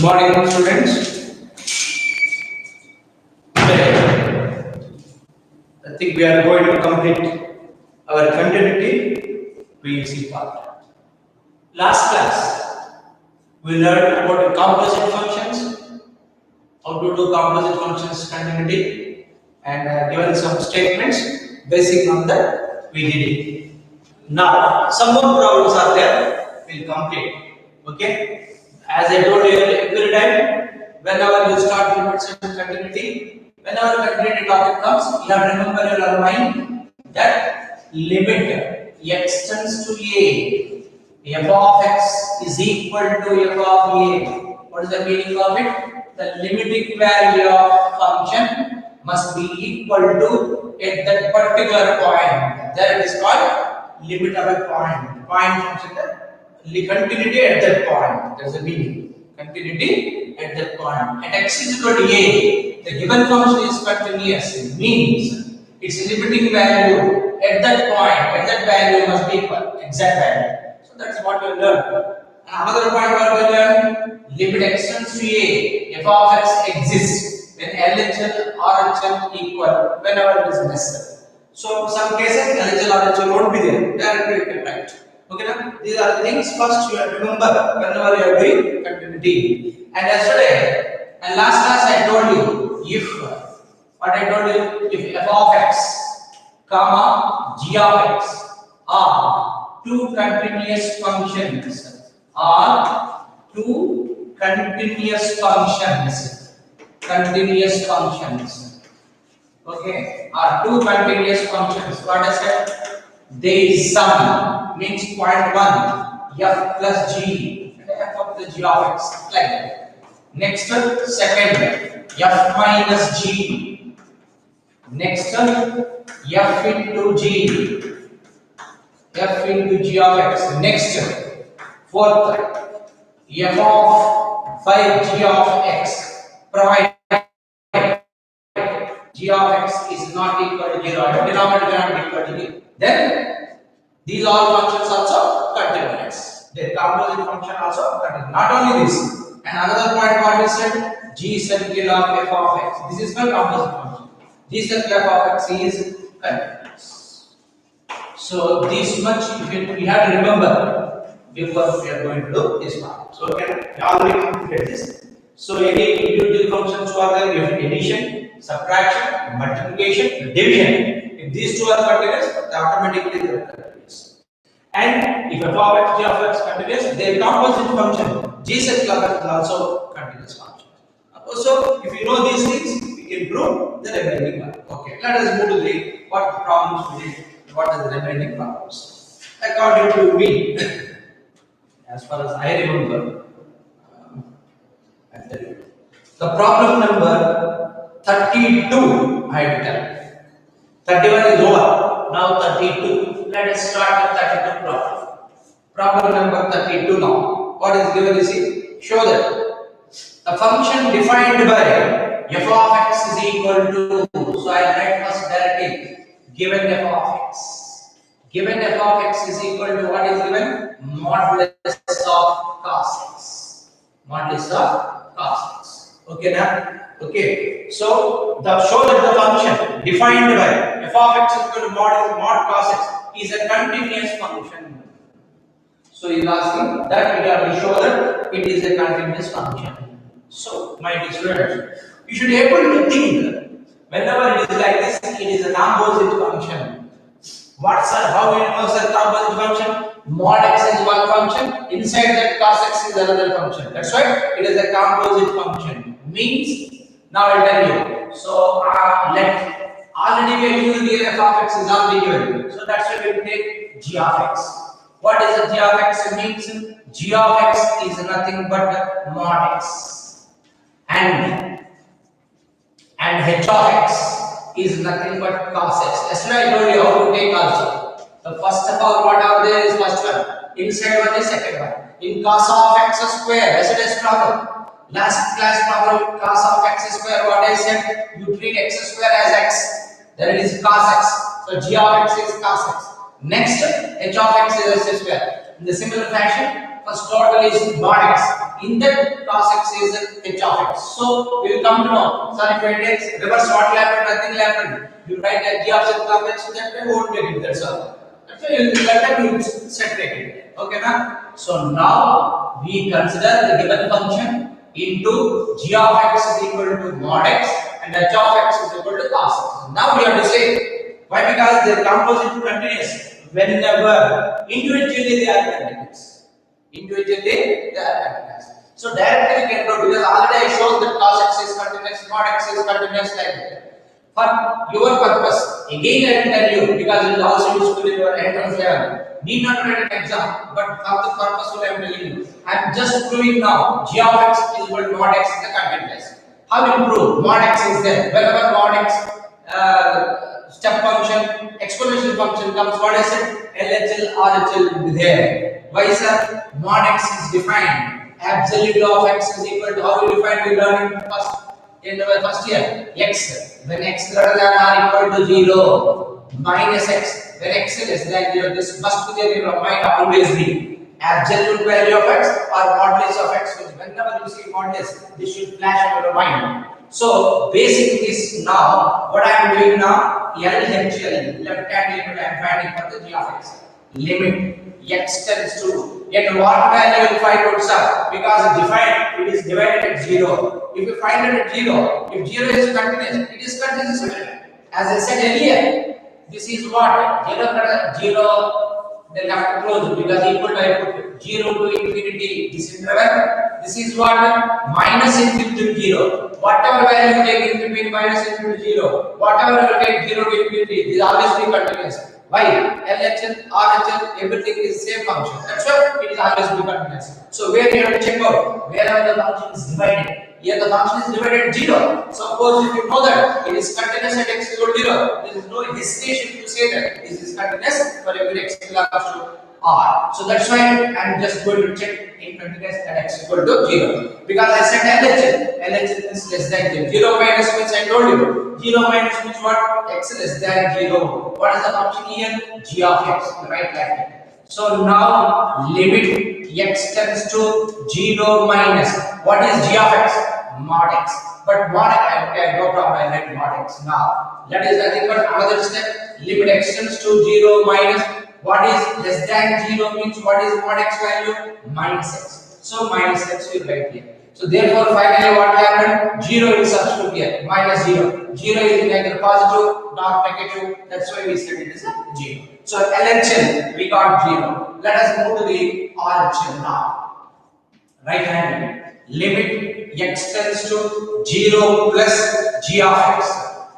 morning, students. Today, I think we are going to complete our continuity PEC part. Last class, we learned about composite functions, how to do composite functions continuity, and given some statements. Basic on that, we did it. Now, some more problems are there. We'll complete. Okay. As I told you every time, whenever you start limits and continuity, whenever continuity topic comes, you have to remember in your mind that limit x tends to a, f of x is equal to f of a. What is the meaning of it? The limiting value of function must be equal to at that particular point. There it is called limit of a point. Point function, the continuity at that point. That's the meaning. Continuity at that point. At x is equal to a, the given function is continuous. It means its limiting value at that point, at that value must be equal, exact value. So that's what we learn. Another point what we learn, limit x tends to a, f of x exists when LHL or RHL equal whenever it is necessary. So some cases LHL or RHL won't be there. Directly you can write. Okay, now these are the things first you have to remember whenever you are doing continuity. And yesterday and last class I told you if what I told you, if f of x comma g of x are two continuous functions, okay, are two continuous functions. What I said, they sum means point 1 f plus g, f of the g of x, like that. Next second, f minus g. Next f into g, f into g of x. Next fourth, f of by g of x, provided g of x is not equal to 0, denominator cannot be equal to 0. Then these all functions also continuous. The composite function also continuous. Not only this, and another point what we said, g circle of f of x. This is my composite function. G circle f of x is continuous. So this much we have to remember before we are going to do this part. So we already completed this. So any individual functions are there, you have addition, subtraction, multiplication, division. If these two are continuous, automatically they are continuous. And if f of x, g of x continuous, their composite function g circle of x is also continuous function. So if you know these things, we can prove the remaining one. Okay, let us move to the what problems we did. What are the remaining problems? According to me, as far as I remember, I'll tell you. The problem number 32, I had done. 31 is over. Now 32. Let us start with 32 problem. Problem number 32 now. What is given is see? Show that the function defined by f of x is equal to. So I write first directly. Given f of x. Given f of x is equal to what is given? Modulus of cos x. Modulus of cos x. Okay now? Okay. So show that the function defined by f of x is equal to mod cos x is a continuous function. So he is asking that we have to show that it is a continuous function. So my dear students, you should be able to think whenever it is like this, it is a composite function. How we know that composite function? Mod x is one function, inside that cos x is another function. That's why it is a composite function. Means, now I'll tell you. So let already we have used here f of x is already given. So that's why we will take g of x. What is a g of x? It means g of x is nothing but mod x. And h of x is nothing but cos x. Yesterday I told you how to take also. The first of all, what are there is first one. Inside one is second one. In cos of x square, yesterday's problem. Last class problem, cos of x square, what I said, you treat x square as x. Then it is cos x. So g of x is cos x. Next, h of x is s square. In the similar fashion, first total is mod x. In that cos x is h of x. So we will come to know. So if I take reverse, what will happen? Nothing will happen. You write that g of x of x, that way won't get it. That's all. That's why you will that you separate it. Okay, now. So now we consider the given function into g of x is equal to mod x and h of x is equal to cos x. Now we have to say why, because they are composite continuous. Whenever individually they are continuous. Individually they are continuous. So directly we can do, because already I showed that cos x is continuous, mod x is continuous like that. For your purpose, again I will tell you, because it is also useful in your entrance level. Need not write an exam, but for the purpose I am telling you. I am just proving now g of x is equal to mod x is the continuous. How will prove? Mod x is there. Whenever mod x step function, exponential function comes, what is it? LHL, RHL will be there. Why, sir? Mod x is defined. Absolute of x is equal to, how we define? We learned in the first year. X, when x greater than or equal to 0, minus x, when x is less than 0, this must be there in your mind always be. Absolute value of x or modulus of x. Whenever you see modulus, this should flash in your mind. So basic is now what I am doing now. LHL, left hand limit I am finding for the g of x. Limit x tends to, yet what value will find out, sir? Because defined, it is divided at 0. If you find it at 0, if 0 is continuous, it is continuous. As I said earlier, this is what 0 then have to close because equal to I put 0 to infinity this interval. This is what minus infinity to 0. Whatever value you take in between minus infinity to 0, whatever you take 0 to infinity, this always be continuous. Why? LHL, RHL, everything is same function. That's why it is always be continuous. So where you have to check out wherever the function is divided. Here the function is divided at 0. Suppose if you know that it is continuous at x equal to 0, there is no hesitation to say that this is continuous for every x belongs to R. So that's why I am just going to check in continuous at x equal to 0. Because I said LHL, LHL is less than 0. 0 minus means I told you. 0 minus means what? X less than 0. What is the function here? G of x, right? Like that. So now limit x tends to 0 minus. What is g of x? Mod x. But mod x, okay, no problem, I write mod x. Now, that is nothing but another step. Limit x tends to 0 minus. What is less than 0 means what is mod x value? Minus x. So minus x will write here. So therefore finally what happened? 0 is substitute here. Minus 0. 0 is neither positive nor negative. That's why we said it is a 0. So LHL we got 0. Let us move to the RHL now. Right hand limit x tends to 0 plus g of x.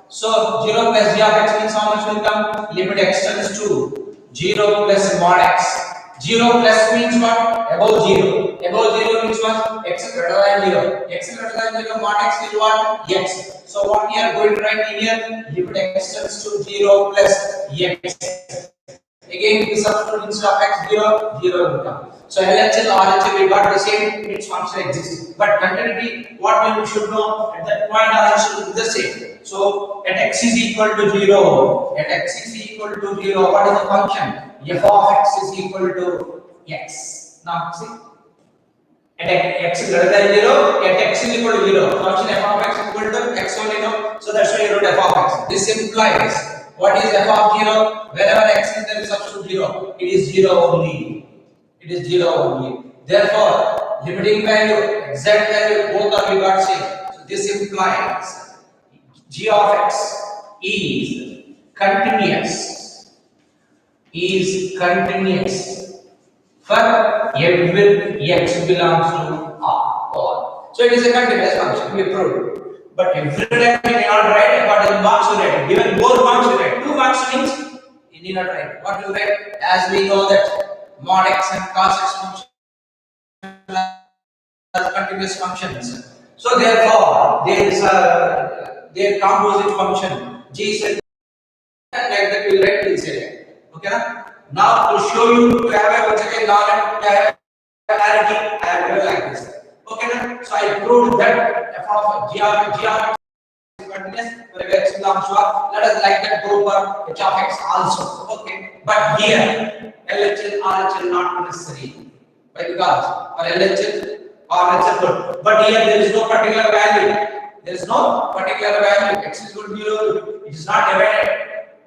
So 0 plus g of x means how much will come? Limit x tends to 0 plus mod x. 0 plus means what? Above 0. Above 0 means what? X greater than 0. X greater than 0, mod x is what? X. So what we are going to write in here? Limit x tends to 0 plus x. Again, we substitute instead of x 0, 0 will come. So LHL, RHL, we got the same, its function exists. But continuity, what we should know at that point, RHL will be the same. So at x is equal to 0, at x is equal to 0, what is the function? F of x is equal to x. Now see, at x greater than 0, at x is equal to 0, function f of x is equal to x only, no? So that's why you wrote f of x. This implies what is f of 0? Wherever x is there, substitute 0. It is 0 only. It is 0 only. Therefore, limiting value, exact value, both are we got same. So this implies g of x is continuous. Is continuous for every x belongs to R. So it is a continuous function. We proved. But every time we cannot write what is marks you write. Given 4 marks you write. 2 marks means you need not write. What you write? As we know that mod x and cos x functions are continuous functions. So therefore, there is their composite function g is like that we write will say. Okay, now to show you to have a once again knowledge, to have clarity, I have written like this. Okay, so I proved that f of g of x continuous wherever x belongs to R. Let us like that go for h of x also. Okay, but here LHL, RHL not necessary. Why? Because for LHL or RHL good, but here there is no particular value. There is no particular value. X is going to be 0. It is not divided.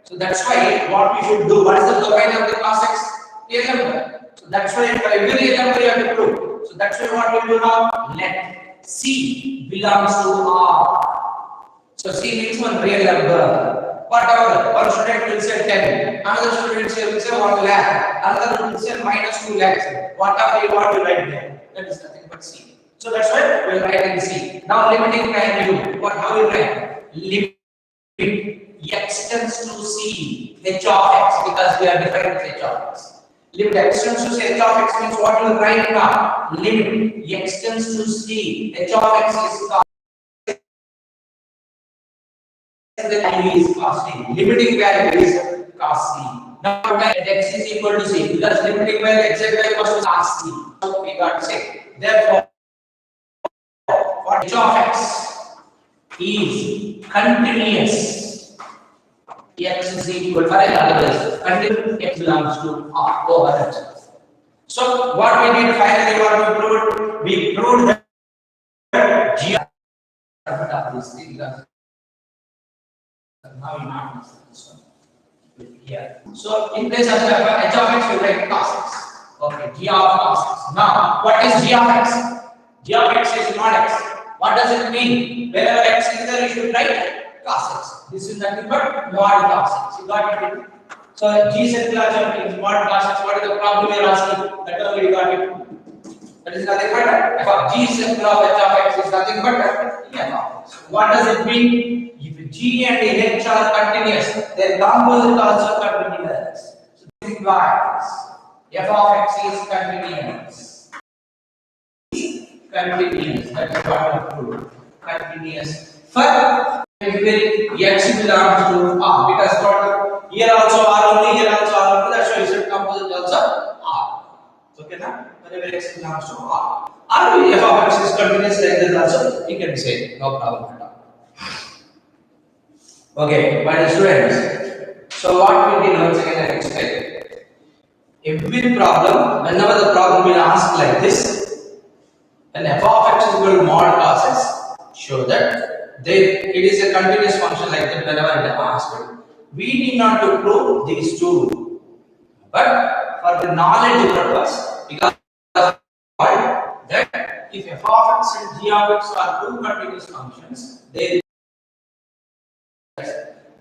So that's why what we should do. What is the domain of the cos x? Real number. So that's why for every real number you have to prove. So that's why what we do now. Let C belongs to R. So C means one real number. Whatever. One student will say 10. Another student will say 1 lakh. Another will say minus 2 lakhs. Whatever you want to write there. That is nothing but C. So that's why we will write in C. Now limiting value. What? How we write? Limit x tends to C h of x, because we are defining h of x. Limit x tends to C h of x means what you write now? Limit x tends to C h of x is cos. The value is cos C. Limiting value is cos C. Now when x is equal to C, because limiting value exact value was cos C. So we got C. Therefore, what h of x is continuous. X is equal for otherwise until x belongs to R over H. So what we did finally, what we proved? We proved that G of this thing. Now you know this one here. So in place of h of x, we write cos x. Okay, G of cos x. Now what is G of x? G of x is not x. What does it mean? Wherever x is there, you should write cos x. This is nothing but mod cos x. You got it? So G circular is mod cos x. What is the problem you are asking? That only you got it. That is nothing but f. G circular of h of x is nothing but f of x. What does it mean? If G and h are continuous, their composite also continuous. So this implies f of x is continuous. Continuous. That is what we prove. Continuous. For x belongs to R, because what here also R only, here also R only. That's why you should composite also R. Okay, now whenever x belongs to R, R with f of x is continuous like this also. You can say no problem at all. Okay, my students. So what we did once again, I explain. Every problem, whenever the problem is asked like this. When f of x is equal to mod cos x, show that it is a continuous function like that whenever it is asked. We need not to prove these two, but for the knowledge purpose, because that if f of x and g of x are two continuous functions, they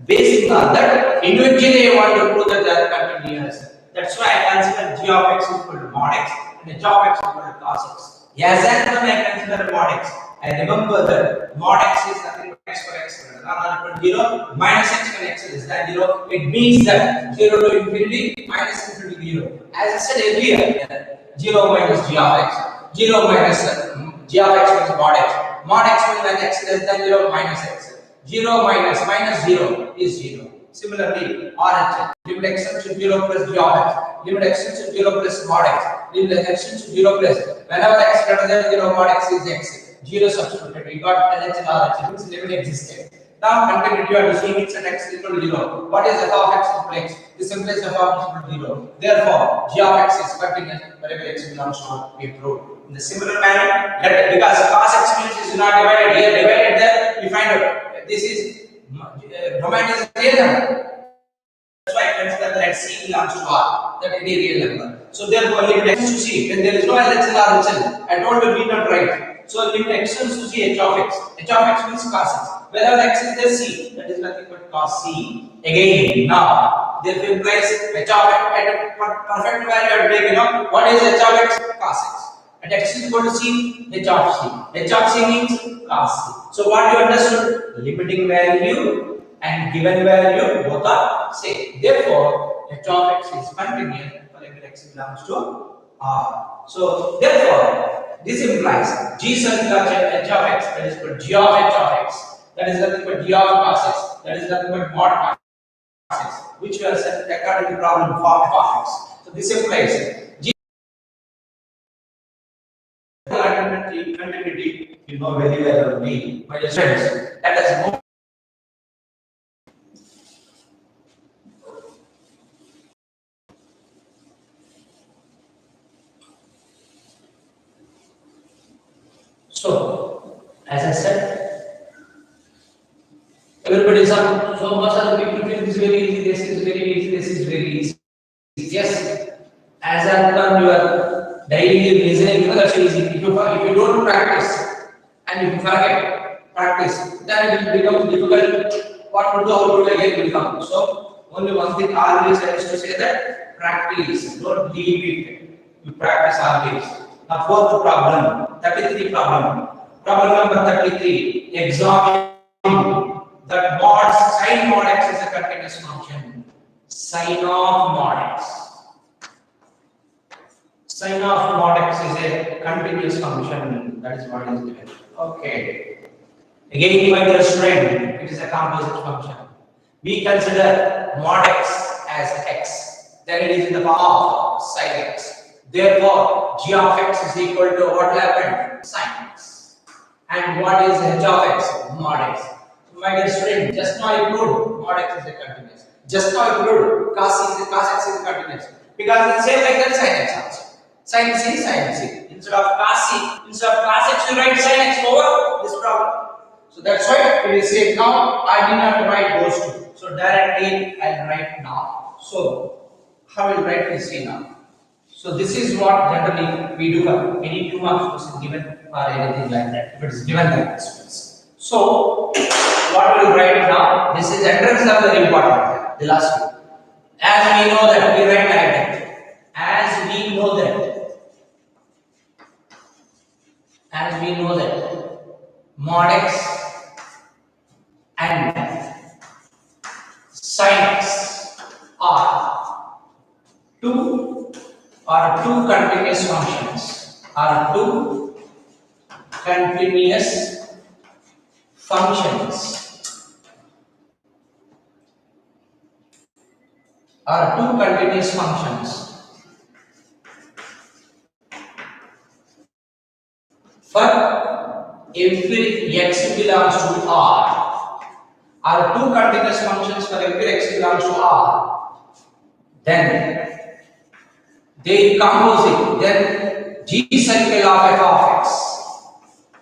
based on that individually I want to prove that they are continuous. That's why I consider g of x is equal to mod x and h of x is equal to cos x. As and when I consider mod x, I remember that mod x is nothing but x for x greater than 0 minus x when x is than 0. It means that 0 to infinity minus infinity 0. As I said earlier, 0 minus g of x, 0 minus g of x means mod x. Mod x means when x is less than 0 minus x. 0 minus minus 0 is 0. Similarly, RHL, limit x tends to 0 plus g of x, limit x tends to 0 plus mod x, limit x tends to 0 plus, whenever x greater than 0, mod x is x, 0 substituted, we got LHL, RHL, means limit existed. Now continuity, you have to see which x is equal to 0. What is f of x equal to x? This implies f of x equal to 0. Therefore, g of x is continuous wherever x belongs to be proved. In the similar manner, because cos x means is not divided here, divided there, we find out this is domain is real number. That's why I consider that C belongs to R, that it is a real number. So therefore, limit x to C, when there is no LHL or HL, I told you we not write. So limit x tends to C h of x. H of x means cos x. Wherever x is there C, that is nothing but cos C. Again, now, therefore implies h of x at a perfect value at break, what is h of x? Cos x. At x is equal to C, h of C. H of C means cos C. So what you understood? Limiting value and given value both are same. Therefore, h of x is continuous whenever x belongs to R. So therefore, this implies g circular h of x, that is equal to g of h of x, that is nothing but g of cos x, that is nothing but mod cos x, which we have set according to problem for f of x. So this implies g continuity, you know very well only. My friends, let us move I said, everybody is on. So most of the people feel this is very easy, this is very easy, this is very easy. Yes, as and when you are daily listening, that's easy. If you don't practice and if you forget practice, then it will become difficult. What to do, how to do again will come. So only one thing always I used to say that practice, don't leave it. You practice always. Now fourth problem, 33 problem. Problem number 33. Examine that sin mod x is a continuous function. Sin of mod x. Sin of mod x is a continuous function. That is what is given. Okay. Again, my dear student, it is a composite function. We consider mod x as x. Then it is in the form of sin x. Therefore, g of x is equal to what will happen? Sin x. And what is h of x? Mod x. So my dear student, just now I proved mod x is a continuous. Just now I proved cos x is a continuous. Because it's same like that sin x also. Sin c, sin c. Instead of cos x, you write sin x over this problem. So that's why it is said now. I did not write those two. So directly I'll write now. So how will write this now? So this is what generally we do for any 2 marks question given or anything like that. If it is given like this. So what we will write now? This is entrance are very important. The last one. As we know that we write like that. As we know that mod x and sin x are two continuous functions. Are two continuous functions. For every x belongs to R, are two continuous functions for every x belongs to R, then they compose it. Then G circle of f of x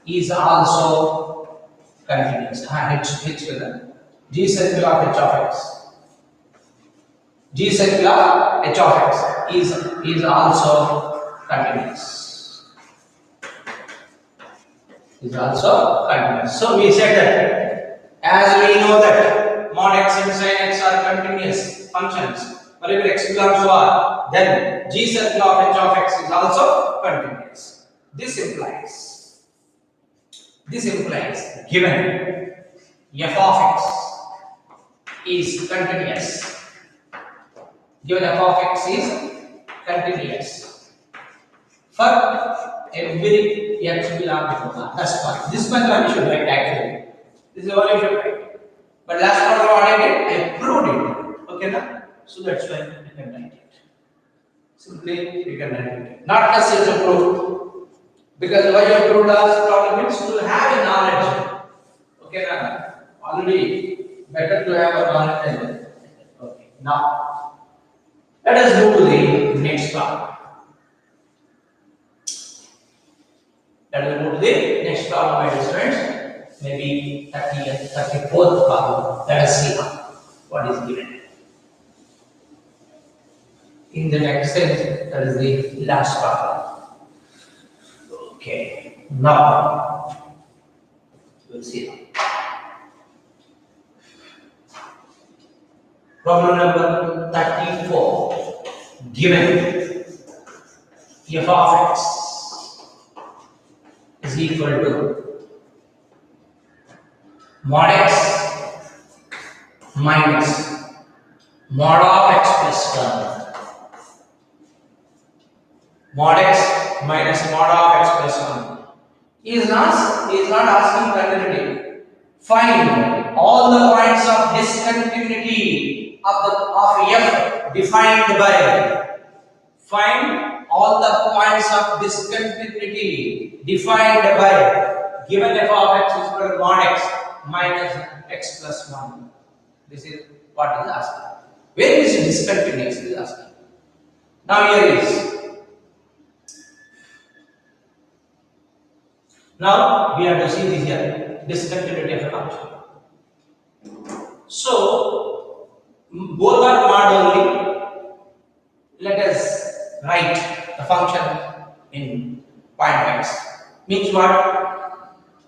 is also continuous. G circle of h of x. G circle of h of x is also continuous. Is also continuous. So we said that as we know that mod x and sin x are continuous functions, wherever x belongs to R, then G circle of h of x is also continuous. This implies given f of x is continuous. Given f of x is continuous for every x belongs to R. That's fine. This one you should write actually. This is what you should write. But last one what I did, I proved it. Okay, na? So that's why you can write it. Simply you can write it. Not necessarily to prove. Because why you proved last problem means to have a knowledge. Okay, na? Already better to have a knowledge than that. Okay. Now let us move to the next problem. Let us move to the next problem, my dear students. Maybe 30th, 34th problem. Let us see what is given. In the next set, that is the last problem. Okay. Now, we'll see. Problem number 34. Given f of x is equal to mod x minus mod of x plus 1. Mod x minus mod of x plus 1. He is not asking continuity. Find all the points of discontinuity of f defined by. Find all the points of discontinuity defined by given f of x is equal to mod x minus x plus 1. This is what is asking. Where is discontinuous? Is asking. Now here is Now we have to see this here, discontinuity of a function. So both are mod only. Let us write the function in point x. Means what?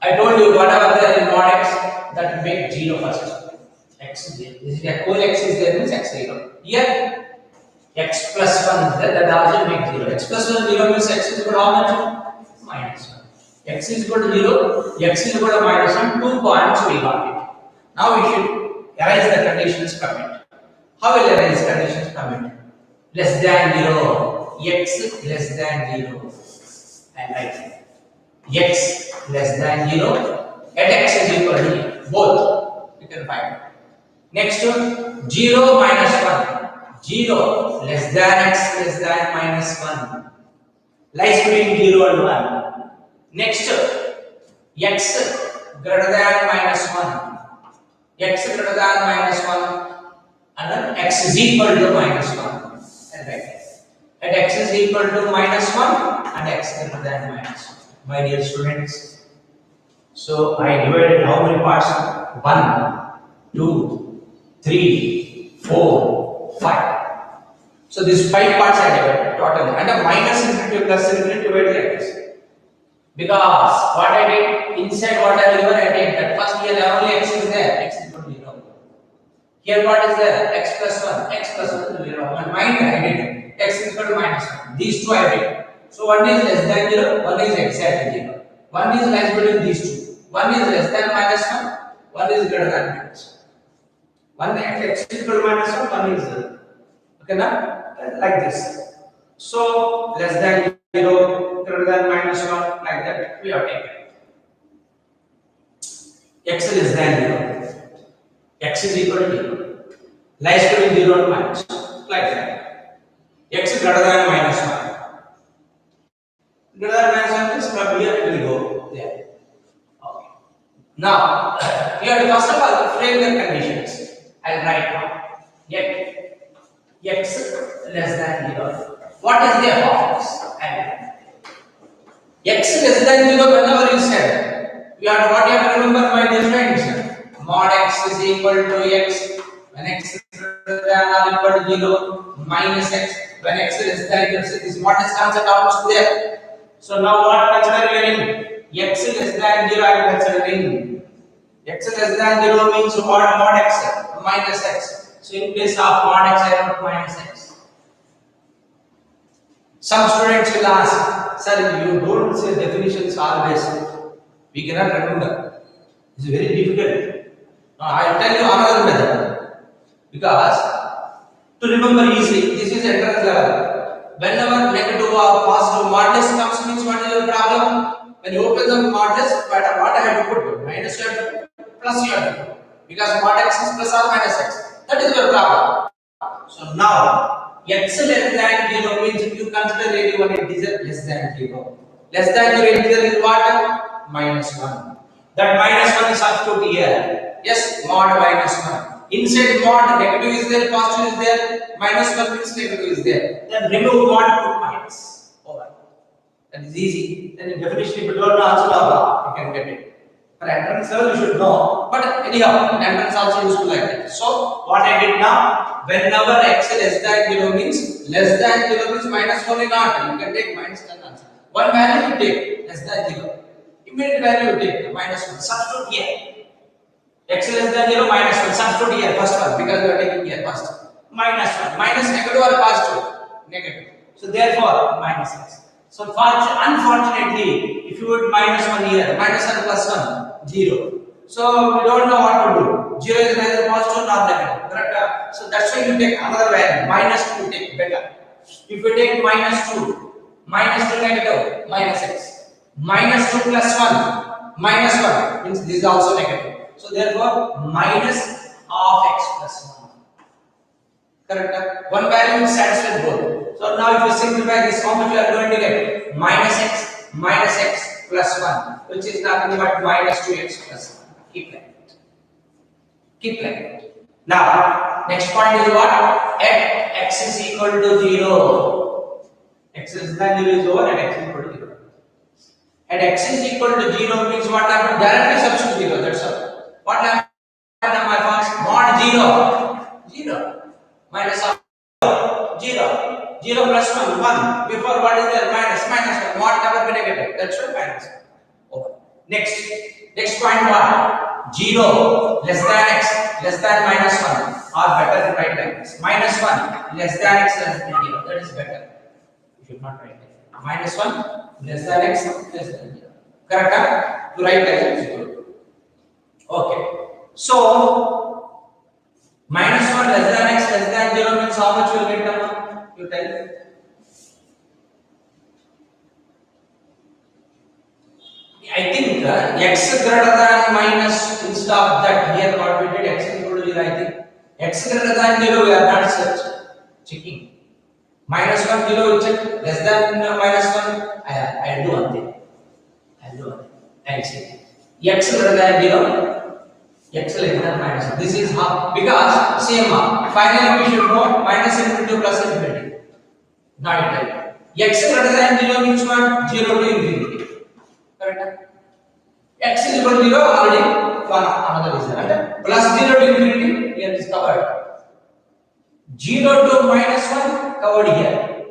I told you whatever there in mod x, that will make 0 first. X is there. This is a whole x is there means x 0. Here x plus 1 is there, that also makes 0. X plus 1 0 means x is equal to how much? Minus 1. X is equal to 0, x is equal to minus 1, 2 points we got it. Now we should erase the conditions from it. How will erase conditions from it? Less than 0, x less than 0, and write x less than 0 at x is equal to both. You can find. Next one, 0 minus 1. 0 less than x less than minus 1 lies between 0 and 1. Next, x greater than minus 1. X greater than minus 1 and then x is equal to minus 1. And right. At x is equal to minus 1 and x greater than minus 1. My dear students, so I divided how many parts? 1, 2, 3, 4, 5. So these 5 parts I divided totally. And a minus infinity plus infinity divided like this. Because what I did inside whatever I did, that first here only x is there, x is equal to 0. Here what is there? X plus 1, x plus 1 is 0. And mine I did x is equal to minus 1. These two I did. So one is less than 0, one is exactly 0. One is less between these two. One is less than minus 1, one is greater than minus 1. One x is equal to minus 1, one is 0. Okay, now like this. So less than 0, greater than minus 1, like that we have taken. X less than 0, x is equal to 0, lies between 0 and minus 1, like that. X is greater than minus 1. Greater than minus 1 means from here it will go there. Okay. Now, we have to first of all frame the conditions. I will write now. X less than 0. What is the f of x? X less than 0 whenever you said, you have what you have to remember my dear friends. Mod x is equal to x when x is greater than or equal to 0 minus x when x is less than 0. This mod is concept almost there. So now what considering? X less than 0 I am considering. X less than 0 means what? Mod x minus x. So in place of mod x I wrote minus x. Some students will ask, sir, you don't say definitions always. We cannot remember. It's very difficult. Now I will tell you another method. Because to remember easily, this is entrance level. Whenever negative or positive modulus comes means what is your problem? When you open the modulus, what I have to put? Minus you have to put, plus you have to put. Because mod x is plus or minus x. That is your problem. So now, x less than 0 means if you consider any one integer less than 0. Less than 0 integer is what? Minus 1. That minus 1 is substitute here. Yes, mod minus 1. Inside mod, negative is there, positive is there, minus 1 means negative is there. Then remove mod, put minus. Over. That is easy. Then in definition, if you don't know also, you can get it. For entrance level, you should know. But anyhow, in entrance also useful like that. So, what I did now, whenever x less than 0 means, less than 0 means minus only not. You can take minus 10 answer. One value you take, less than 0. Immediate value you take, minus 1. Substitute here. X less than 0, minus 1. Substitute here, first one, because we are taking here first. Minus 1. Minus negative or positive? Negative. So therefore, minus x. So unfortunately, if you would minus 1 here, minus 1 plus 1, 0. So we don't know what to do. 0 is neither positive nor negative. Correct? So that's why you take another value. Minus 2 you take better. If you take minus 2 negative, minus x. Minus 2 plus 1, minus 1 means this is also negative. So therefore, minus of x plus 1. Correct? One value is satisfied both. So now if you simplify this, how much you are going to get? Minus x plus 1, which is nothing but minus 2x plus 1. Keep like that. Keep like that. Now, next point is what? At x is equal to 0. X is than 0 is over and x is equal to 0. and x is equal to 0 means what happened? Directly substitute 0. That's all. What happened on my function? Mod 0. 0. Minus of 0. 0 plus 1. 1. Before what is there? Minus. Minus 1. Mod never be negative. That's why minus. Okay. Next point what? 0 less than x less than minus 1 or better to write like this. Minus 1 less than x less than 0. That is better. You should not write like that. Minus 1 less than x less than 0. Correct? Huh? To write like that is good. Okay. So minus 1 less than x less than 0 means how much you will get now? You tell me. I think x greater than minus instead of that here what we did x is equal to 0. I think x greater than 0 we are not checking. Minus 1 0 we check. Less than minus 1 I do one thing. I'll check. X greater than 0. X less than minus 1. This is how, because same finally we should know minus infinity plus infinity. Not right. X greater than 0 means what? 0 to infinity. Correct? X is equal to 0 already one another is there. Plus 0 to infinity here is covered. 0 to minus 1 covered here.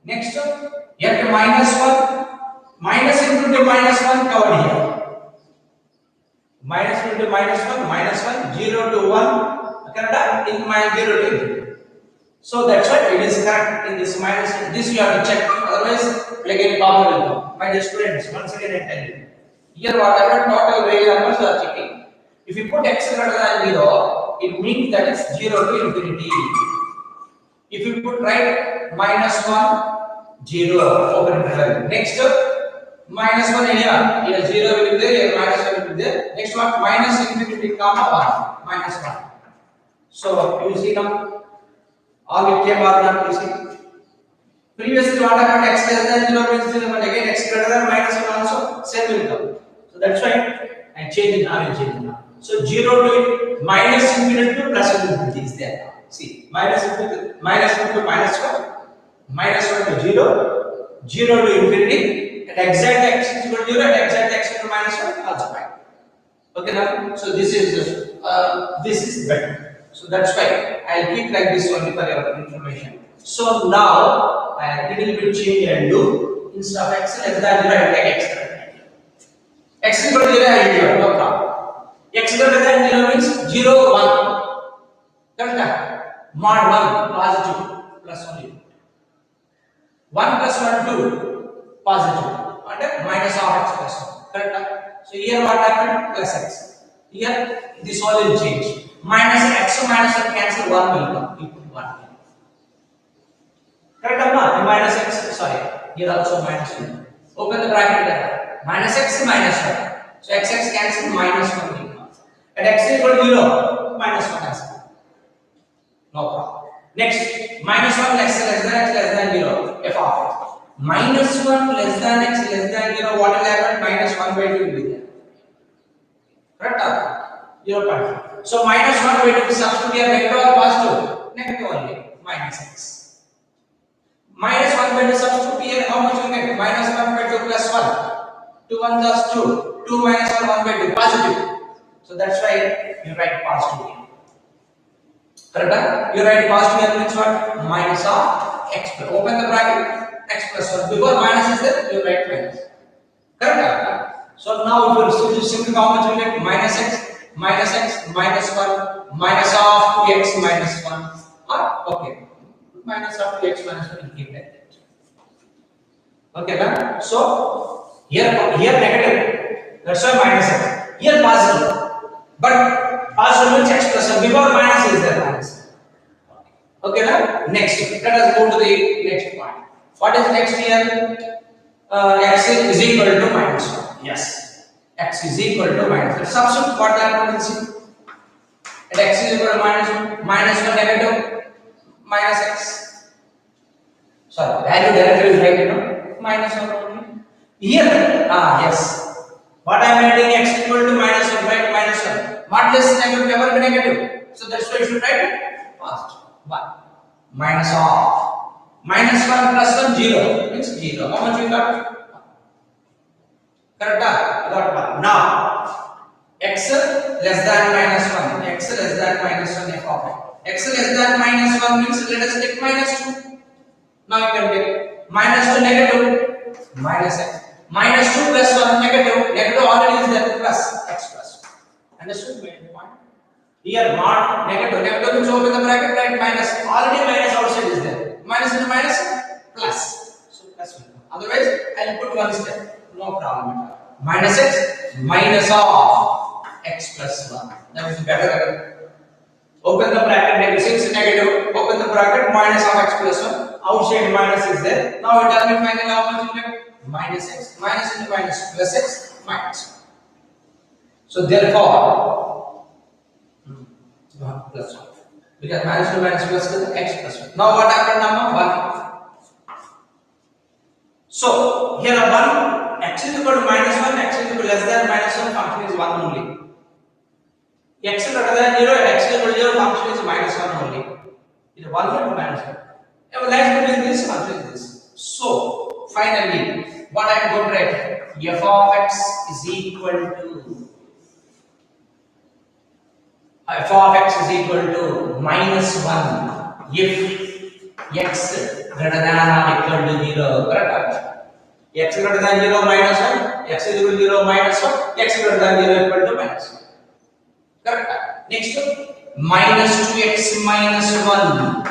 Next here to minus 1 minus infinity minus 1 covered here. Minus infinity minus 1 0 to 1 correct in minus 0 to infinity. So that's why it is correct in this minus. This you have to check. Otherwise, again problem will come. My dear students, once again I tell you. Here whatever total variables you are checking. If you put x greater than 0, it means that it's 0 to infinity. If you put right minus 1, 0, open interval. Next minus 1 here 0 will be there, here minus 1 will be there. Next one minus infinity comma 1, minus 1. So you see now. All it came or not, you see. Previously what happened, x less than 0 means 0, but again x greater than minus 1 also same will come. So that's why I change it now, I change it now. So 0 to minus infinity to plus infinity is there. See, minus infinity to minus 1, minus 1 to 0, 0 to infinity, and exact x is equal to 0 and exact x equal to minus 1 also fine. Okay now, so this is better. So that's why I'll keep like this only for your information. So now I little bit change and do instead of x less than 0 I take x greater than 0. X equal to 0 I do no problem. X greater than 0 means 0 1. Correct? Mod 1 positive plus 1 1 plus 1 2 positive and minus of x plus 1. Correct? So here what happened? Plus x. Here this all will change. Minus x minus 1 cancel 1 will come. You put 1 here. Correct or minus x, sorry. Here also minus 1. Open the bracket there. Minus x minus 1. So x cancel minus 1 will come. At x equal to 0, minus 1 has come. No problem. Next, minus 1 less than x less than 0. F of x. Minus 1 less than x less than 0. What will happen? Minus 1 by 2 will be there. Correct or 0.5. So minus 1 by 2 substitute here negative or positive? Negative only. Minus x. Minus 1 by 2 substitute here how much you get? Minus 1 by 2 plus 1. 2 1 is 2. 2 minus 1 1 by 2 positive. So that's why you write positive here. Correct? You write positive here means what? Minus of x plus. Open the bracket. X plus 1. Before minus is there, you write minus. Correct? So now if you simply how much you get? Minus x minus 1 minus of 2x minus 1 or okay minus of 2x minus 1 will keep like that. Okay now, so here negative, that's why minus x. Here positive, but positive means x plus 1. Before minus is there minus. Okay now, next let us go to the next point. What is next here? X is equal to minus 1. Yes. X is equal to minus 1. Substitute what that means? At x is equal to minus 1 negative minus x. Sorry, value directly is right, minus 1 only. Here, yes. What I am writing x equal to minus 1, right? Minus 1. What less negative never be negative. So that's why you should write it positive. 1 minus of minus 1 plus 1 0 means 0. How much we got? Correct? I got one. Now, x less than minus 1. X less than minus 1 f of x. X less than minus 1 means let us take minus 2. Now you can take minus 2 negative minus x. Minus 2 plus 1 negative. Negative already is there plus x plus 1. Understood? Main point. Here not negative. Negative means open the bracket, right? Minus. Already minus outside is there. Minus into minus plus. So plus 1. Otherwise, I will put one step. No problem. Minus x minus of x plus 1. That is better. Open the bracket negative 6 negative. Open the bracket minus of x plus 1. Outside minus is there. Now it does me finally how much you get? Minus x. Minus into minus plus x minus 1. So therefore, plus 1. Because minus to minus plus is x plus 1. Now what happened number? 1. So here are 1. X is equal to minus 1. X is equal to less than minus 1. Function is 1 only. X is greater than 0. X is equal to 0. Function is minus 1 only. It is 1 to minus 1. Lies between this function is this. So finally, what I am going to write? F of x is equal to minus 1 if x greater than or equal to 0. Correct? X greater than 0 minus 1. X is equal to 0 minus 1. X greater than 0 equal to minus 1. Correct? Next, minus 2x minus 1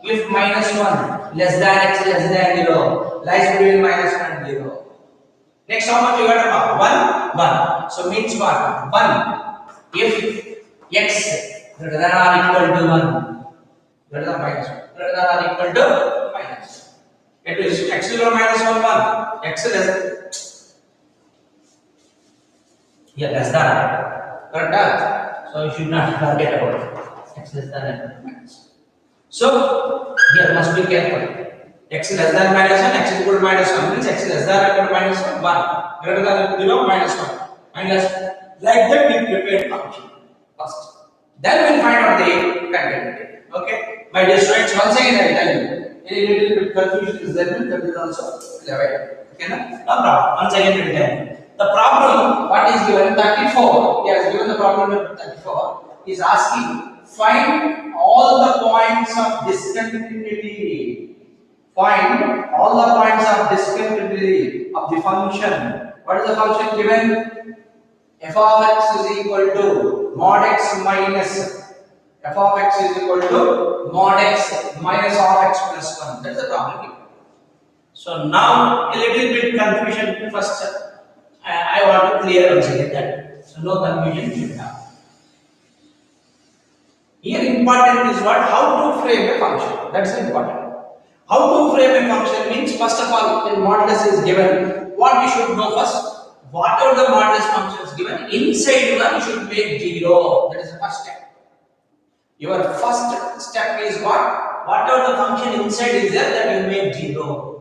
if minus 1 less than x less than 0 lies between minus 1 and 0. Next, how much you got about? 1. So means what? 1 if x greater than or equal to 1 greater than minus 1 greater than or equal to minus 1. It is x is equal to minus 1 x less less than. Correct? So you should not forget about it. X less than and minus. So here must be careful. X less than minus 1, x is equal to minus 1 means x less than or equal to minus 1, greater than 0, minus 1. Minus. Like that we prepare function first. Then we will find out the continuity. Okay? My dear students, once again I will tell you. Any little bit confusion is there, that is also clear. Okay? No problem. Once again I will tell you. The problem, what is given? 34. He has given the problem number 34. He is asking, find all the points of discontinuity. Find all the points of discontinuity of the function. What is the function given? F of x is equal to mod x minus. F of x is equal to mod x minus of x plus 1. That is the problem given. So now a little bit confusion first. I want to clear once again that. So no confusion should have. Here important is what? How to frame a function. That's important. How to frame a function means first of all when modulus is given, what we should know first? Whatever the modulus function is given, inside one you should make 0. That is the first step. Your first step is what? Whatever the function inside is there, that you make 0.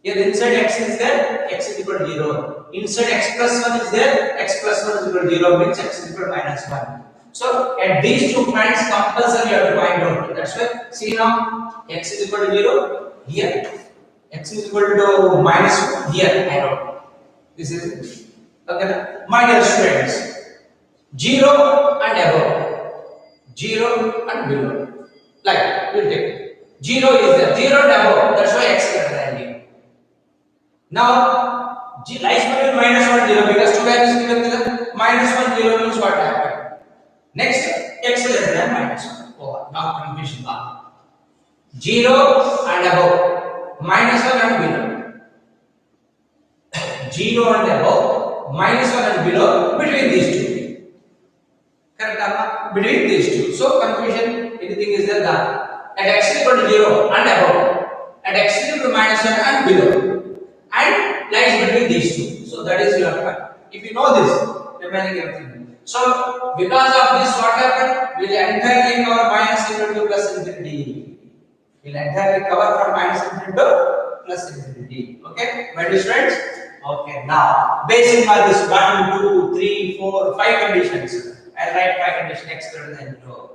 Here inside x is there, x is equal to 0. Inside x plus 1 is there, x plus 1 is equal to 0 means x is equal to minus 1. So at these 2 points compulsory you have to find out. That's why see now x is equal to 0 here, x is equal to minus 1 here. I wrote. This is okay. My dear students, 0 and above, 0 and below. Like we'll take 0 is there, 0 and above. That's why x is greater than 0. Now lies between minus 1 0 because 2 values given there. Minus 1 0 means what happened? Next, x less than minus 1. Oh, now confusion gone. 0 and above, minus 1 and below. 0 and above, minus 1 and below, between these two. Correct? Between these two. So confusion, anything is there done. At x is equal to 0 and above, at x is equal to minus 1 and below, and lies between these two. So that is your point. If you know this, remaining everything. So because of this, what happened? We will entirely cover minus infinity to plus infinity. We will entirely cover from minus infinity to plus infinity. Okay, my dear friends. Okay, now basing on this 1, 2, 3, 4, 5 conditions, I write 5 conditions x greater than 0.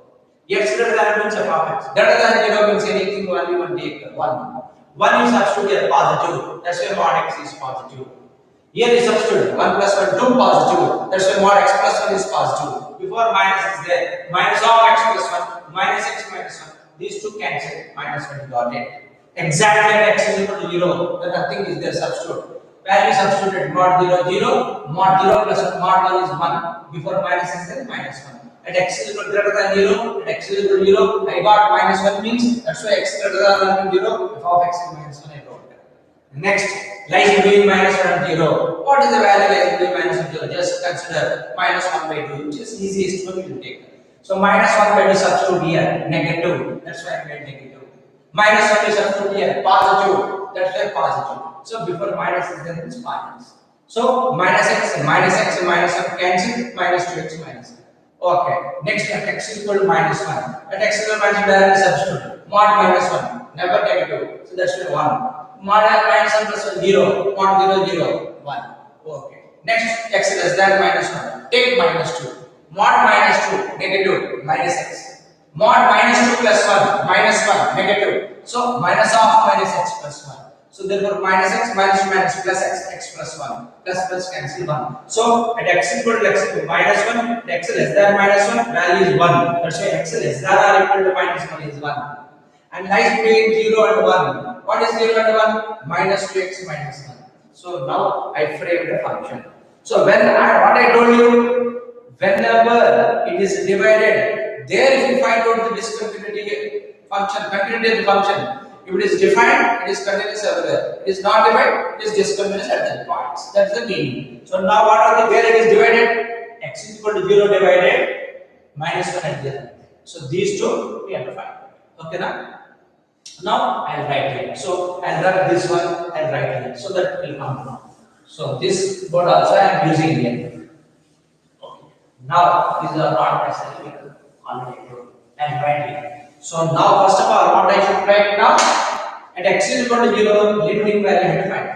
X greater than means f of x. Greater than 0 means anything only one take 1. 1 you substitute here positive. That's why mod x is positive. Here you substitute 1 plus 1 2 positive. That's why mod x plus 1 is positive. Before minus is there. Minus of x plus 1 minus x minus 1. These two cancel. Minus 1 got it. Exactly at x is equal to 0. Then nothing is there. Substitute. Value substituted mod 0 0. Mod 0 plus 1 mod 1 is 1. Before minus is there minus 1. At x is equal to greater than 0, at x is equal to 0, I got minus 1 means that's why x greater than 0, f of x is minus 1 I got. Next, lies between minus 1 and 0. What is the value lies between minus 1 and 0? Just consider minus 1 by 2, which is easiest one you will take. So minus 1 by 2 substitute here, negative, that's why I made negative. Minus 1 is substitute here, positive, that's why positive. So before minus is there is minus. So minus x and minus 1 cancel, minus 2x minus 1. Okay, next at x is equal to minus 1. At x is equal to minus 1, directly substitute. Mod minus 1, never negative. So that's 1. Mod minus 1 plus 1, 0. Mod 0, 0, 1. Okay. Next, x less than minus 1. Take minus 2. Mod minus 2, negative, minus x. Mod minus 2 plus 1, minus 1, negative. So minus of minus x plus 1. So therefore minus x minus plus x plus 1 plus cancel 1. So at x equal to x equal to minus 1, x less than minus 1, value is 1. That's why x less than or equal to minus 1 is 1. And lies between 0 and 1. What is 0 and 1? Minus 2x minus 1. So now I framed the function. So what I told you, whenever it is divided, there if you find out the discontinuity function, continuity of the function. If it is defined, it is continuous everywhere. It is not defined, it is discontinuous at that point. That's the meaning. So now what are the where it is divided? X is equal to 0 divided minus 1 at the other. So these two we have to find. Okay now? Now I'll write here. So I'll write this one, I'll write here. So that will come down. So this board also I am using here. Okay. Now these are not necessarily already I'll write here. So now first of all, what I should write now? At x is equal to 0, limiting value I have to find.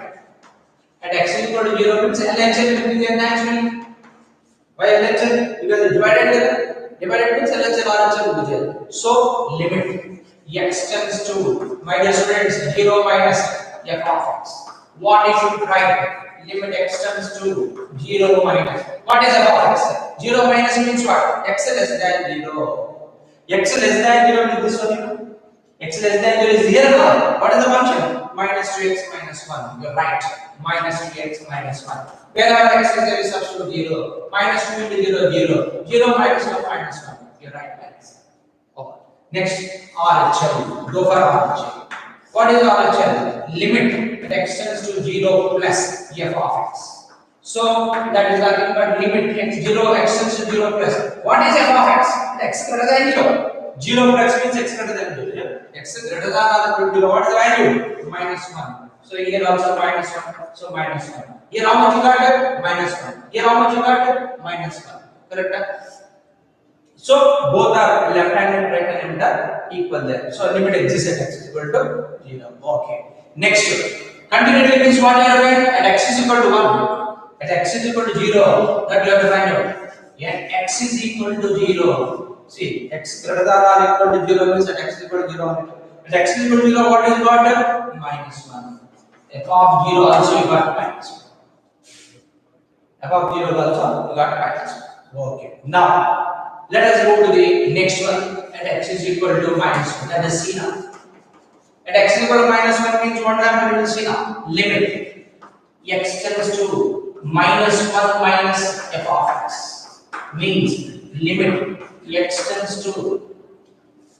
At x is equal to 0 means LHL will be there naturally. Why LHL? Because it divided there. Divided means LHL RHL will be there. So limit x tends to, my dear students, 0 minus f of x. What I should write? Limit x tends to 0 minus. What is f of x? 0 minus means what? X less than 0. X less than 0 means this one, you know. X less than 0 is here now. What is the function? Minus 2x minus 1. You're right. Minus 2x minus 1. Wherever x is there, we substitute 0. Minus 2 into 0, 0. 0 minus 1 minus 1. You're right, minus. Okay. Next, RHL. Go for RHL. What is RHL? Limit that extends to 0 plus f of x. So that is nothing but limit x 0 extends to 0 plus. What is f of x? X greater than 0. 0 plus means x greater than 0. Yeah? X is greater than or equal to 0. What is the value? Minus 1. So here also minus 1. So minus 1. Here how much you got? Minus 1. Here how much you got? Minus 1. Correct? So both are left hand and right hand limit are equal there. So limit exists at x is equal to 0. Okay. Next, continuity means what you are doing? At x is equal to 1. At x is equal to 0, that you have to find out. Yeah, x is equal to 0. See, x greater than or equal to 0 means at x is equal to 0. At x is equal to 0, what is got? Minus 1. F of 0 also you got minus 1. F of 0 also you got minus 1. Okay. Now, let us go to the next one. At x is equal to minus 1. That is C now. At x is equal to minus 1 means what happened in C now? Limit x tends to minus 1 minus f of x means limit x tends to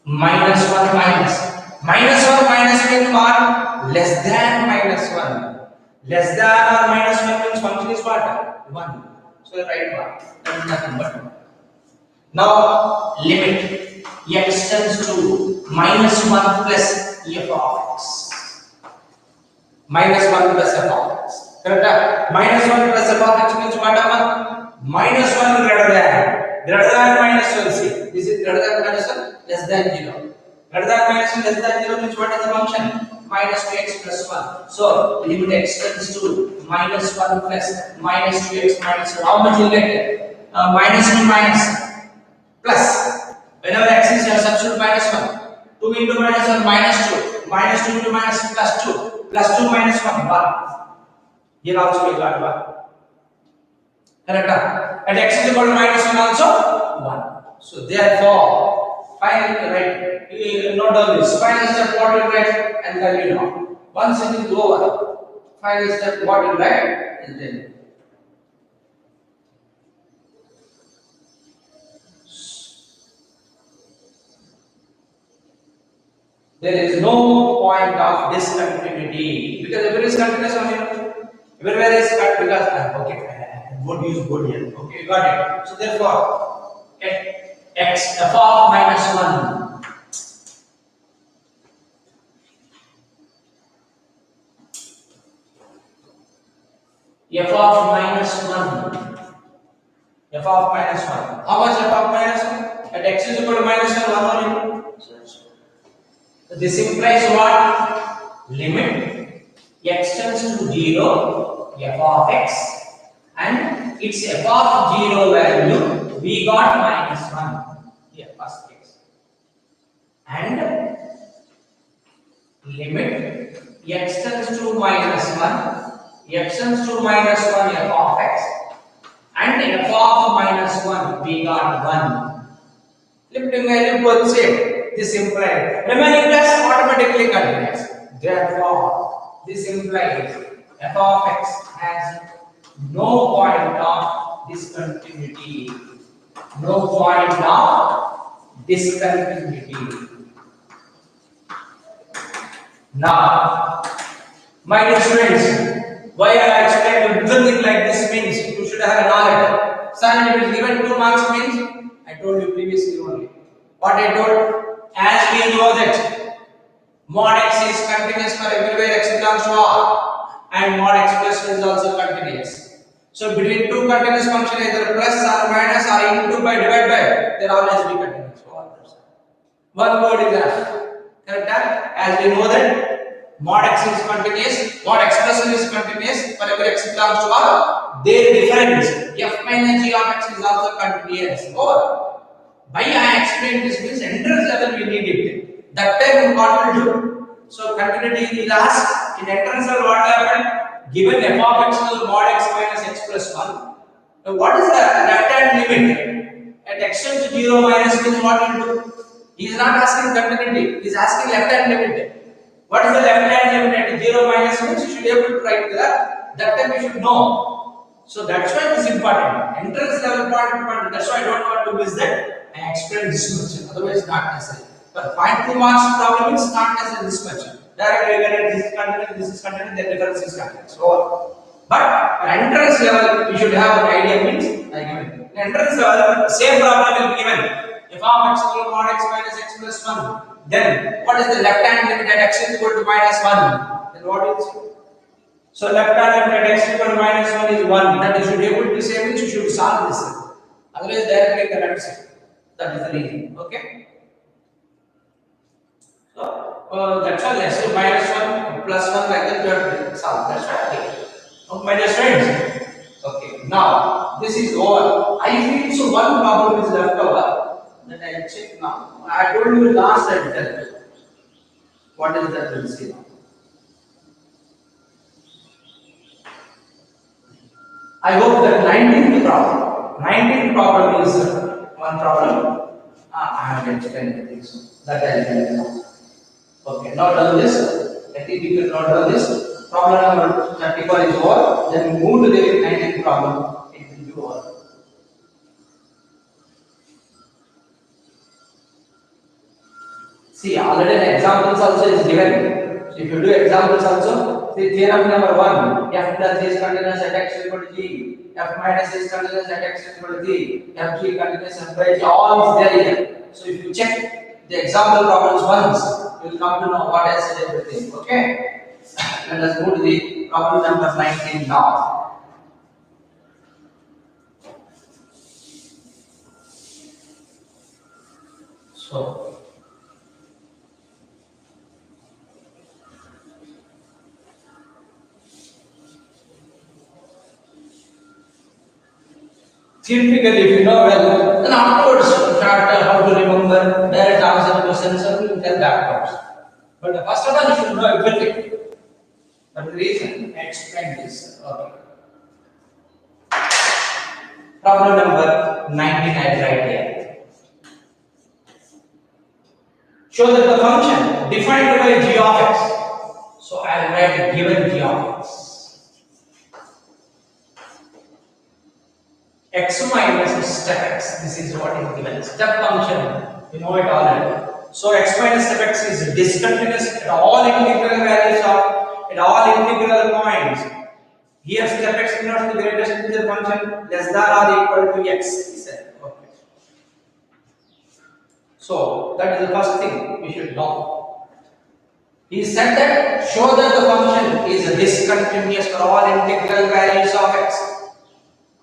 minus 1 minus 1 minus means what? Less than minus 1. Less than or minus 1 means function is what? 1. So write 1. That is nothing but 1. Now limit x tends to minus 1 plus f of x. Minus 1 plus f of x. Correct? Minus 1 plus f of x means what happen? Minus 1 greater than minus 1. See, this is greater than minus 1, less than 0. Greater than minus 1, less than 0 means what is the function? Minus 2x plus 1. So limit x tends to minus 1 plus minus 2x minus 1. How much you get? Minus 1 minus plus. Whenever x is here, substitute minus 1. 2 into minus 1 minus 2. minus 2 into minus plus 2. Plus 2 minus 1, 1. Here also we got 1. Correct? At x is equal to minus 1 also 1. So therefore, final, right? You note down this. Final step what you write and then you know. Once it is over, final step what you write is then. There is no point of discontinuity because everywhere is continuous only. Everywhere is cut because okay, would use would here. Okay, you got it. So therefore, x f of minus 1 f of minus 1 f of minus 1. How much f of minus 1? At x is equal to minus 1 only. So this implies what? Limit x tends to 0 f of x and its f of 0 value we got minus 1 here first case and limit x tends to minus 1 x tends to minus 1 f of x and f of minus 1 we got 1 limiting value both same. This implies remaining terms automatically continuous. Therefore, this implies f of x has no point of discontinuity. No point of discontinuity. Now, my dear students, why I explained something like this means you should have a knowledge. Sir, it is given 2 marks means I told you previously only. What I told? As we know that mod x is continuous for everywhere x belongs to R and mod x plus 1 is also continuous. So between two continuous functions either plus or minus or into by divide by they will always be continuous. One word is enough. Correct? As we know that mod x is continuous, mod x plus 1 is continuous for every x belongs to R. Their difference f minus g of x is also continuous. Or why I explained this means entrance level we need it. That time what will do? So continuity is asked in entrance level what happened? Given f of x is mod x minus x plus 1. Now what is the left hand limit? At x tends to 0 minus means what will do? He is not asking continuity. He is asking left hand limit. What is the left hand limit at 0 minus means you should be able to write that. That time you should know. So that's why it is important. Entrance level important. That's why I don't want to miss that. I explain this much, otherwise not necessary. But 0.2 marks problem is not necessary this much. Directly this is continuous, then difference is continuous. Over. But at entrance level, you should have an idea means I given. In entrance level, same problem will be given. F of x equal to mod x minus x plus 1. Then what is the left hand limit at x is equal to minus 1? Then what is it? So left hand limit at x equal to minus 1 is 1. That you should be able to say means you should solve this. Otherwise directly correct it. That is the reason. Okay. So that's why let's do minus 1 plus 1 like that you have to solve. That's right. Okay, my dear friends. Okay. Now this is over. I feel so one problem is left over. That I check now. I told you last I tell you. What is that? We'll see now. I hope that 19th problem. 19th problem is one problem. I have explained this. That I will tell you now. Okay, now done this. I think we can note down this. Problem number 34 is over. Then we move to the 19th problem. It will be over. See, already an examples also is given. So if you do examples also, see theorem number 1, f plus g is continuous at x equal to g, f minus is continuous at x equal to g, f g continuous at y, all is there here. So if you check the example problems once, you will come to know what I said everything. Okay? Let us move to the problem number 19 now. So theoretically, if you know well, then afterwards start how to remember, direct answer questions, and you tell that first. But first of all, you should know everything. That's the reason I explained this. Okay. Problem number 19 I write here. Show that the function defined by g of x. So I will write given g of x minus step x. This is what is given. Step function, you know it already. So x minus step x is discontinuous at all integral values of at all integral points. Here step x denotes the greatest integer function less than or equal to x. He said. Okay. So that is the first thing we should know. He said that show that the function is discontinuous for all integral values of x.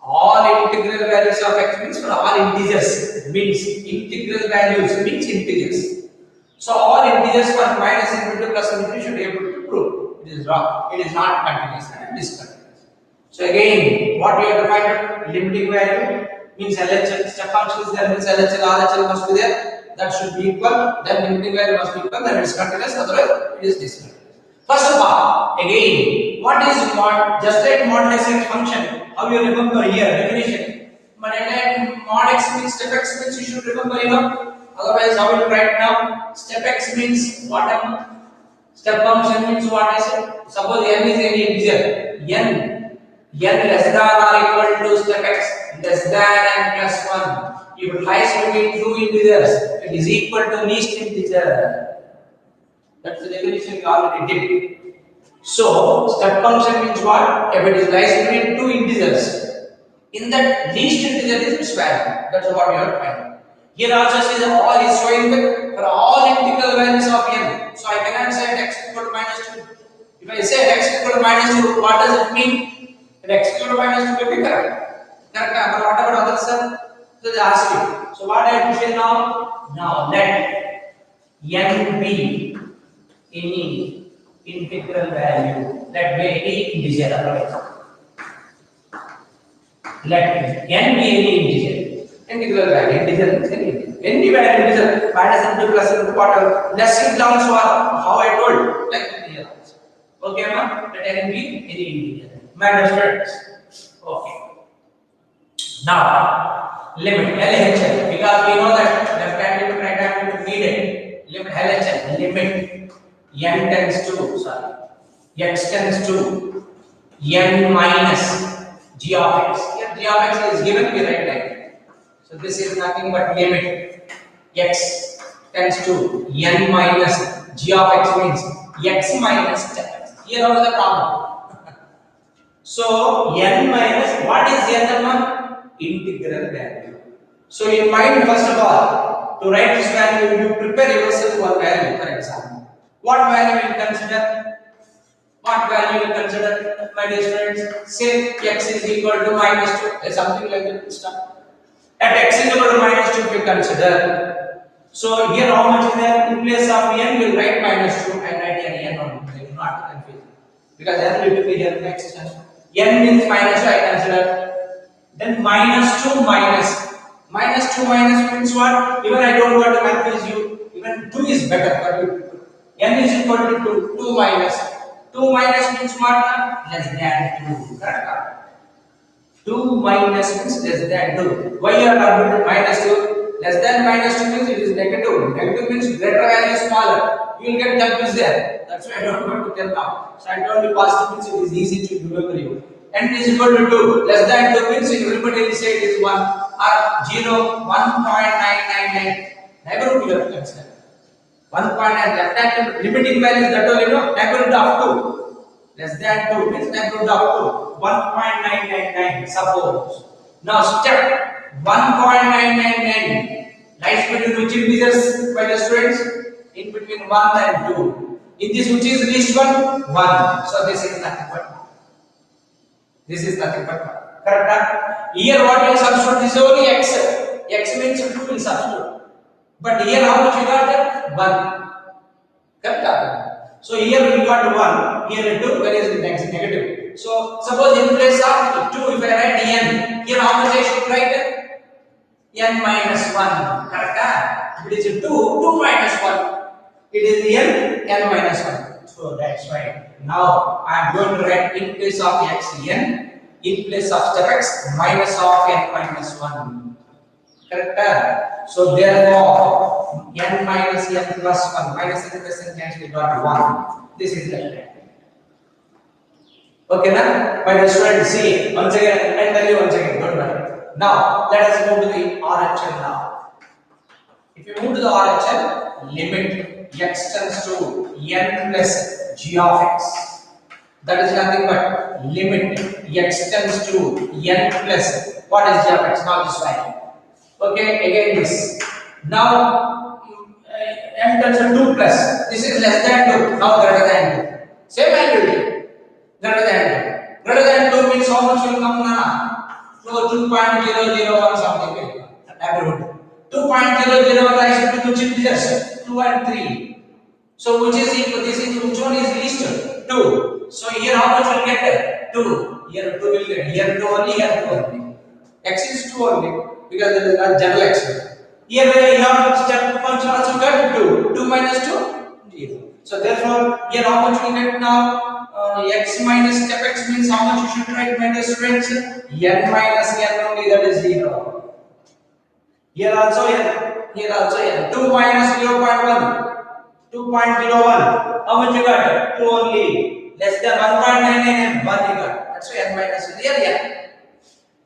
All integral values of x means for all integers, means integral values means integers. So all integers for minus infinity to plus infinity should be able to prove. It is wrong. It is not continuous and discontinuous. So again, what we have to find out? Limiting value means LHL, step function is there, means LHL, RHL must be there. That should be equal. Then limiting value must be equal. Then it is continuous. Otherwise, it is discontinuous. First of all, again, what is mod? Just like modulus x function. How you remember here definition? But again, mod x means step x means you should remember, you know. Otherwise, how will you write now? Step x means what? Step function means what I said. Suppose n is any integer. N less than or equal to step x less than n plus 1. If it lies between two integers, it is equal to least integer. That's the definition we already did. So, step function means what? If it is lies between two integers, in that least integer is its value. That's what we have to find. Here also says all is showing that for all integral values of n. So I cannot say x equal to minus 2. If I say x equal to minus 2, what does it mean? That x equal to minus 2 will be correct. Correct. But what about others, sir? So they ask you. So what I have to say now? Now let n be any integral value. Let be any integer. Let n be any integer. Integral value. Integer means any value integer. Minus into plus into whatever. Let's sit down so how I told. Like here also. Okay, ma? Let n be any integer. My students. Okay. Now limit LHL, because we know that left hand limit, right hand limit needed. Limit LHL, limit n tends to x tends to n minus g of x. Here g of x is given, we write like that. So this is nothing but limit x tends to n minus g of x means x minus step x. Here what is the problem? So n minus, what is n? Integral value. So in mind, first of all, to write this value, you prepare yourself for value, for example. What value will you consider? What value will you consider, my dear students? Say x is equal to minus 2, something like that. Start. At x is equal to minus 2, if you consider. So here how much is there? In place of n, we will write minus 2 and write n only. Not confuse. Because n will be here next. N means minus 2, I consider. Then minus 2 minus. Minus 2 minus means what? Even I don't want to confuse you. Even 2 is better for you. N is equal to 2. 2 minus. 2 minus means what? Less than 2. Correct? 2 minus means less than 2. Why you are talking minus 2? Less than minus 2 means it is negative. Negative means greater value smaller. You will get confused there. That's why I don't want to tell now. So I told you positive means it is easy to remember you. N is equal to 2. Less than 2 means everybody will say it is 1 or 0, 1.999. Neighborhood you have to consider. 1.9 left hand limiting value is that all you know. Neighborhood of 2. Less than 2 means neighborhood of 2. 1.999. Suppose. Now step 1.999 lies between which integers, my dear students? In between 1 and 2. In this, which is least one? 1. So this is nothing but 1. This is nothing but 1. Correct? Here what will substitute? This is only x. X means 2 will substitute. But here how much you got there? 1. Correct? So here we got 1. Here 2. Where is the next negative? So suppose in place of 2, if I write n, here how much I should write? N minus 1. Correct? If it is 2, 2 minus 1. It is n minus 1. So that's why now I am going to write in place of x n, in place of step x minus of n minus 1. Correct? So therefore n minus n plus 1 minus n plus n cancel, we got 1. This is left hand. Okay, now my students, see once again, I tell you once again, don't worry. Now let us move to the RHL now. If you move to the RHL, limit x tends to n plus g of x. That is nothing but limit x tends to n plus what is g of x? Now this value. Okay, again this. Now m tends to 2 plus. This is less than 2. Now greater than 2. Same value. Greater than 2. Greater than 2 means how much will come now? So 2.001 something. Neighborhood. 2.001 lies between two integers, 2 and 3. So which is equal? This is which one is least? 2. So here how much will get? 2. Here 2 will get. Here 2 only. Here 2 only. X is 2 only because there is not general x. Here you have step function also get 2. 2 minus 2 0. So therefore here how much will get now? X minus step x means how much you should write, my students? N minus n only, that is 0. Here also n. Here also n. 2 minus 0.1. 2.01. How much you got? 2 only. Less than 1.99 1 you got. That's why n minus 1. Here n.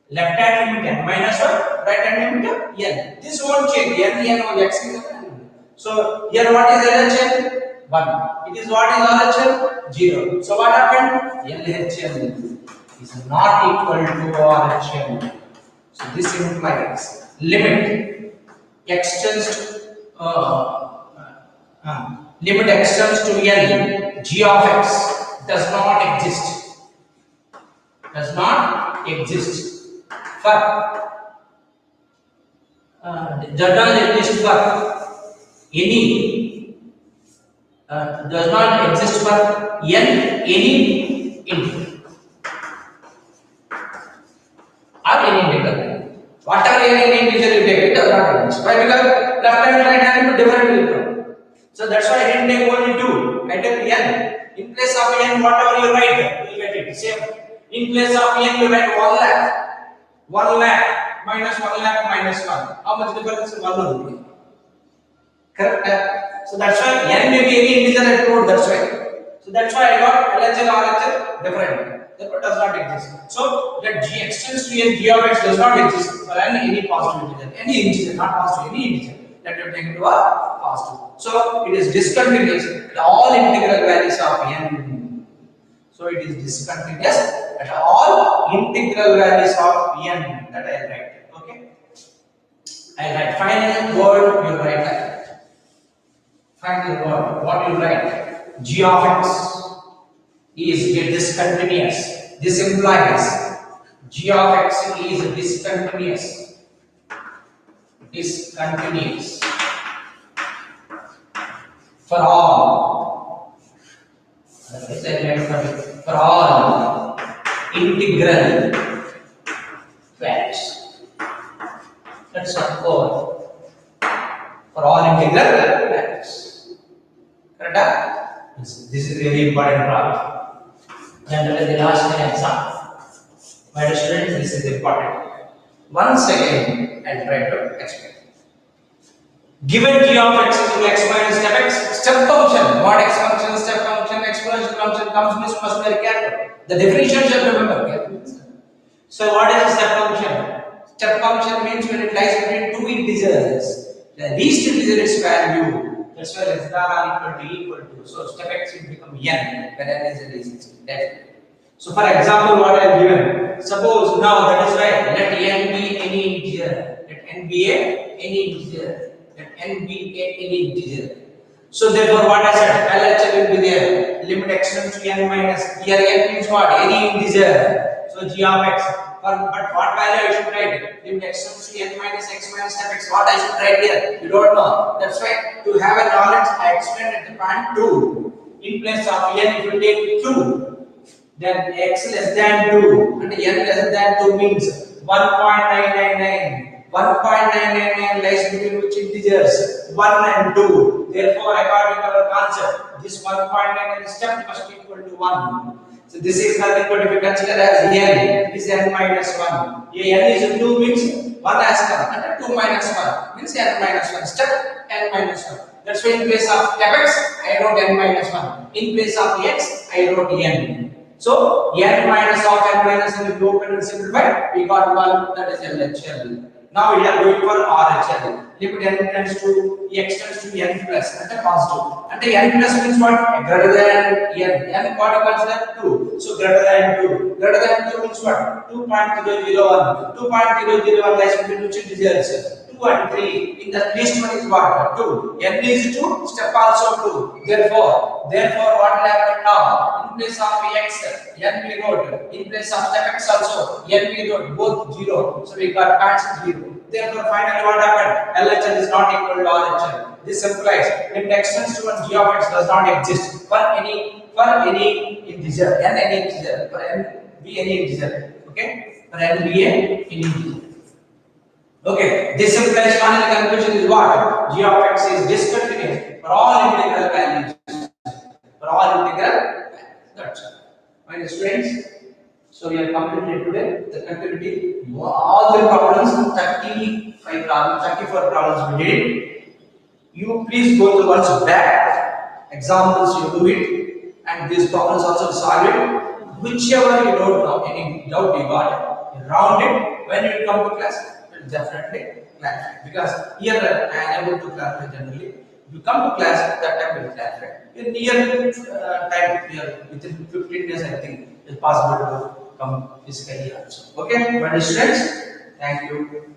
Left hand limit n minus 1. Right hand limit n. This won't change. N or x is n. So here what is LHL? 1. It is what is RHL? 0. So what happened? LHL is not equal to RHL. So this implies limit x tends to limit x tends to n, g of x does not exist. Does not exist for does not exist for any. Does not exist for any integer or any integral. Whatever any integer you take, it does not exist. Why? Because left hand and right hand are different will come. So that's why I didn't take only 2. I took n. In place of n, whatever you write, you will get it. Same. In place of n, you write 1 lakh. 1 lakh minus 1 lakh minus 1. How much difference? 1 only. Correct? So that's why n may be any integer at root, that's why. So that's why I got LHL, RHL different. Therefore does not exist. So that g extends to n, g of x does not exist for any positive integer. Any integer, not positive, any integer. That you take into a positive. So it is discontinuous at all integral values of n. So it is discontinuous at all integral values of n that I write. Okay. I write final word, you write that. Final word, what you write? G of x is discontinuous. This implies g of x is discontinuous. Discontinuous for all. For all integral values. That's a code. For all integral values. Correct? This is very important problem. Generally, the last exam. My students, this is important. Once again, I'll try to explain. Given g of x equal to x minus step x, step function, what x function, step function, exponential function comes, this must be very careful. The definition shall remember carefully. So, what is a step function? Step function means when it lies between two integers, the least integer is value. That's why less than or equal to. So step x will become n when n is a least. So for example, what I have given. Suppose now that is why let n be any integer. Let n be any integer. Let n be any integer. So therefore, what I said, LHL will be there. Limit x tends to n minus. Here n means what? Any integer. So g of x. But what value I should write? Limit x tends to n minus x minus step x. What I should write here? You don't know. That's why to have a knowledge, I explained at the point 2. In place of n, if you take 2, then x less than 2 and n less than 2 means 1.999. 1.999 lies between which integers? 1 and 2. Therefore, according to our concept, this 1.999 step must equal to 1. So this is nothing but if you consider as n, it is n minus 1. Here n is 2 means 1 has come, and 2 minus 1 means n minus 1. Step n minus 1. That's why in place of fx, I wrote n minus 1. In place of x, I wrote n. So n minus of n minus 1 will be open and simplified. We got 1, that is LHL. Now we are going for RHL. Limit n tends to x tends to n plus and a positive. And the n plus means what? Greater than n. N what equals that 2. So greater than 2. Greater than 2 means what? 2.001. 2.001 lies between which integers? 2 and 3. In the least one is what? 2. N is 2. Step also 2. Therefore what will happen now? In place of x, n we wrote. In place of step x also, n we wrote. Both 0. So we got answer 0. Therefore, finally what happened? LHL is not equal to RHL. This implies if x tends to 1, g of x does not exist for any integer, n any integer, for n be any integer. Okay? For n be any integer. Okay, this implies final conclusion is what? G of x is discontinuous for all integral values. For all integral values. That's all. My dear students, so we have completed today the continuity. All the problems, 34 problems we did. You please go to once back. Examples you do it, and these problems also solve it. Whichever you don't know, any doubt you got, you round it. When you come to class, you will definitely clarify. Because here I am able to clarify generally. If you come to class, that time will clarify. In near time, here within 15 days, I think it's possible to come physically also. Okay, my dear students, thank you.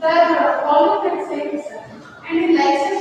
That all of it same, and in license